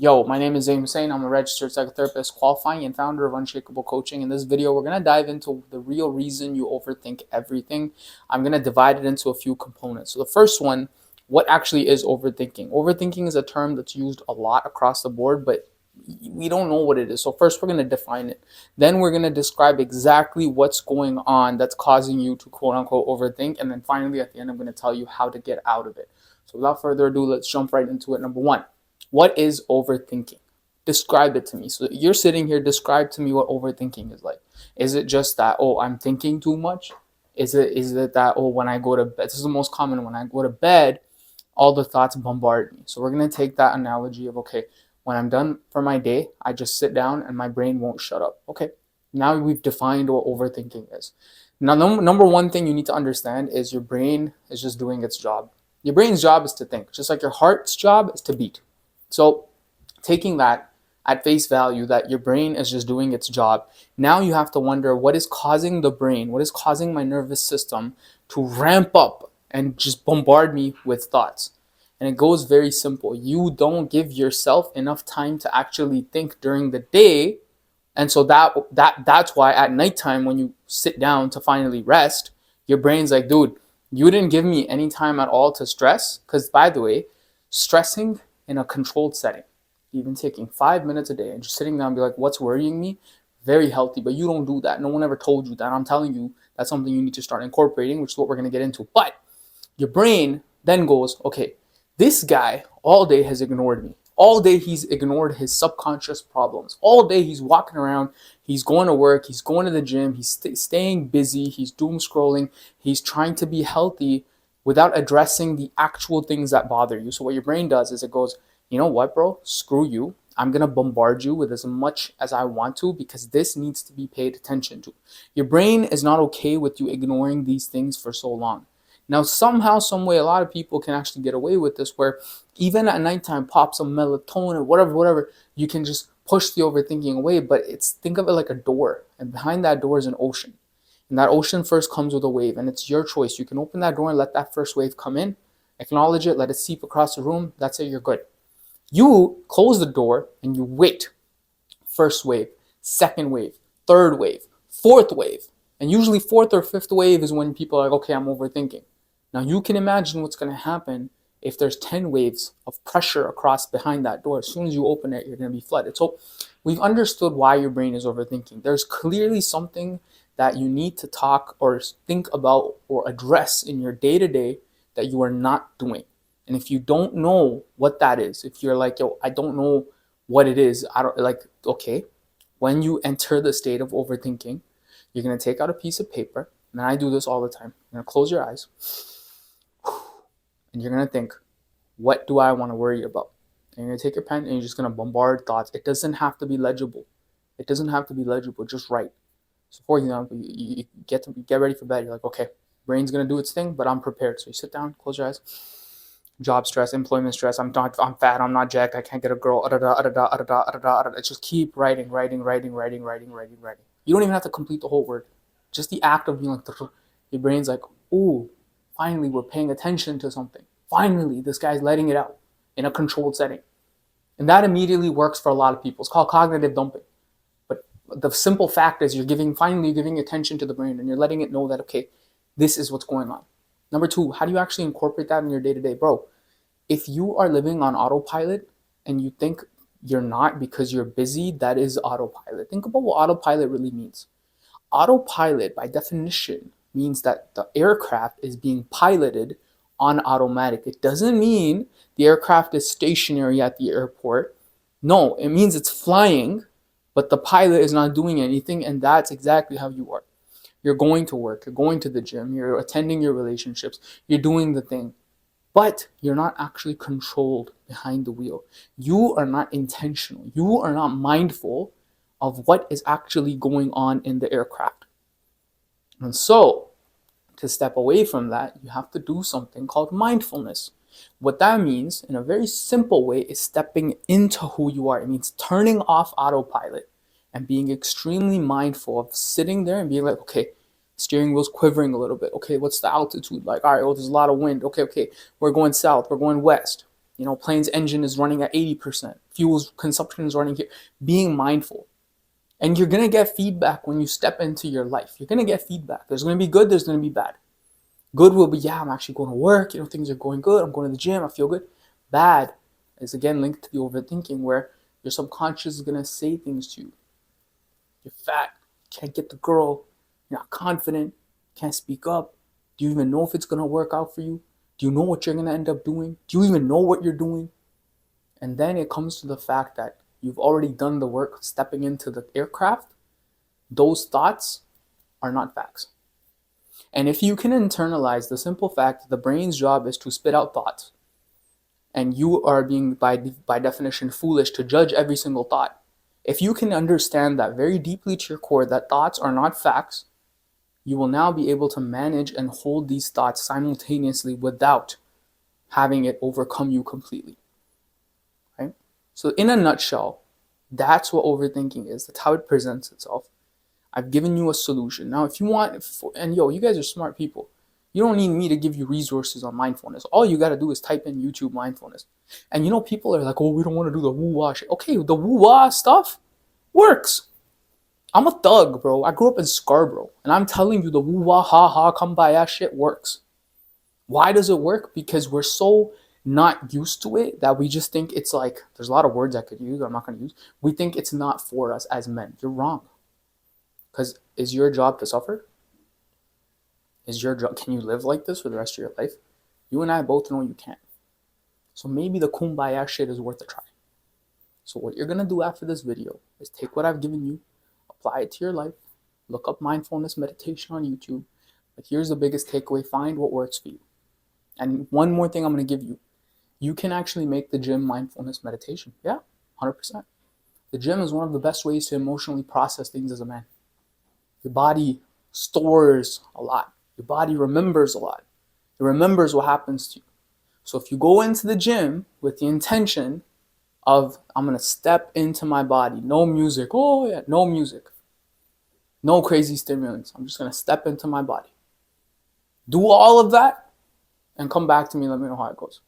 Yo, my name is Zain Hussein. I'm a registered psychotherapist, qualifying and founder of Unshakable Coaching. In this video, we're going to dive into the real reason you overthink everything. I'm going to divide it into a few components. So the first one, what actually is overthinking? Overthinking is a term that's used a lot across the board, but we don't know what it is. So first, we're going to define it. Then we're going to describe exactly what's going on that's causing you to quote unquote overthink. And then finally, at the end, I'm going to tell you how to get out of it. So without further ado, let's jump right into it. Number one. What is overthinking? Describe it to me. So you're sitting here, describe to me what overthinking is like. Is it just that, oh, I'm thinking too much? Is it that, oh, when I go to bed, this is the most common, when I go to bed, all the thoughts bombard me. So we're going to take that analogy of, okay, when I'm done for my day, I just sit down and my brain won't shut up. Okay, now we've defined what overthinking is. Now, number one thing you need to understand is your brain is just doing its job. Your brain's job is to think, just like your heart's job is to beat. So taking that at face value, that your brain is just doing its job, now you have to wonder what is causing the brain, what is causing my nervous system to ramp up and just bombard me with thoughts. And it goes very simple. You don't give yourself enough time to actually think during the day. And so that's why at nighttime, when you sit down to finally rest, your brain's like, dude, you didn't give me any time at all to stress. Because by the way, stressing in a controlled setting, even taking 5 minutes a day and just sitting down and be like, what's worrying me? Very healthy, but you don't do that. No one ever told you that. I'm telling you, that's something you need to start incorporating, which is what we're going to get into. But your brain then goes, okay, this guy all day has ignored me. All day he's ignored his subconscious problems. All day he's walking around, he's going to work, he's going to the gym, he's staying busy, he's doom scrolling, he's trying to be healthy without addressing the actual things that bother you. So what your brain does is it goes, you know what, bro? Screw you. I'm going to bombard you with as much as I want to because this needs to be paid attention to. Your brain is not okay with you ignoring these things for so long. Now, somehow, some way, a lot of people can actually get away with this where even at nighttime, pop some melatonin, whatever, you can just push the overthinking away. But think of it like a door, and behind that door is an ocean. And that ocean first comes with a wave, and it's your choice. You can open that door and let that first wave come in, acknowledge it, let it seep across the room. That's it, you're good. You close the door and you wait. First wave, second wave, third wave, fourth wave. And usually fourth or fifth wave is when people are like, okay, I'm overthinking. Now you can imagine what's going to happen if there's 10 waves of pressure across behind that door. As soon as you open it, you're going to be flooded. So we've understood why your brain is overthinking. There's clearly something that you need to talk or think about or address in your day-to-day that you are not doing. And if you don't know what that is, if you're like, yo, I don't know what it is, I don't like, okay, when you enter the state of overthinking, you're going to take out a piece of paper, and I do this all the time. You're going to close your eyes, and you're going to think, what do I want to worry about? And you're going to take your pen, and you're just going to bombard thoughts. It doesn't have to be legible. It doesn't have to be legible, just write. So for example, you get ready for bed. You're like, okay, brain's going to do its thing, but I'm prepared. So you sit down, close your eyes. Job stress, employment stress, I'm fat, I'm not jacked, I can't get a girl, just keep writing. You don't even have to complete the whole word. Just the act of being like, your brain's like, ooh, finally we're paying attention to something. Finally, this guy's letting it out in a controlled setting. And that immediately works for a lot of people. It's called cognitive dumping. But the simple fact is finally giving attention to the brain and you're letting it know that, okay, this is what's going on. Number two, how do you actually incorporate that in your day-to-day? Bro, if you are living on autopilot and you think you're not because you're busy, that is autopilot. Think about what autopilot really means. Autopilot, by definition, means that the aircraft is being piloted on automatic. It doesn't mean the aircraft is stationary at the airport. No, it means it's flying, but the pilot is not doing anything, and that's exactly how you are. You're going to work, you're going to the gym, you're attending your relationships, you're doing the thing, but you're not actually controlled behind the wheel. You are not intentional. You are not mindful of what is actually going on in the aircraft. And so, to step away from that, you have to do something called mindfulness. What that means, in a very simple way, is stepping into who you are. It means turning off autopilot and being extremely mindful of sitting there and being like, okay, steering wheel's quivering a little bit. Okay, what's the altitude like? All right, oh, there's a lot of wind. Okay, we're going south, we're going west. plane's engine is running at 80%, fuel's consumption is running here. Being mindful. And you're going to get feedback when you step into your life. You're going to get feedback. There's going to be good, there's going to be bad. Good will be, yeah, I'm actually going to work, things are going good, I'm going to the gym, I feel good. Bad is again linked to the overthinking, where your subconscious is going to say things to you. You're fat, can't get the girl, you're not confident, can't speak up. Do you even know if it's going to work out for you? Do you know what you're going to end up doing? Do you even know what you're doing? And then it comes to the fact that you've already done the work stepping into the aircraft. Those thoughts are not facts. And if you can internalize the simple fact that the brain's job is to spit out thoughts, and you are being, by definition, foolish to judge every single thought, if you can understand that very deeply to your core, that thoughts are not facts, you will now be able to manage and hold these thoughts simultaneously without having it overcome you completely. Right? So in a nutshell, that's what overthinking is. That's how it presents itself. I've given you a solution. Now, if you want, and you guys are smart people. You don't need me to give you resources on mindfulness. All you got to do is type in YouTube mindfulness. And people are like, oh, we don't want to do the woo-wah shit. Okay, the woo-wah stuff works. I'm a thug, bro. I grew up in Scarborough. And I'm telling you, the woo-wah, ha-ha, kumbaya shit works. Why does it work? Because we're so not used to it that we just think it's like, there's a lot of words I could use, I'm not going to use. We think it's not for us as men. You're wrong. Because is your job to suffer? Is your job, can you live like this for the rest of your life? You and I both know you can't. So maybe the kumbaya shit is worth a try. So what you're going to do after this video is take what I've given you, apply it to your life, look up mindfulness meditation on YouTube. But here's the biggest takeaway: find what works for you. And one more thing I'm going to give you. You can actually make the gym mindfulness meditation. Yeah, 100%. The gym is one of the best ways to emotionally process things as a man. Your body stores a lot. Your body remembers a lot. It remembers what happens to you. So if you go into the gym with the intention of, I'm going to step into my body, no music, no music, no crazy stimulants, I'm just going to step into my body. Do all of that and come back to me, let me know how it goes.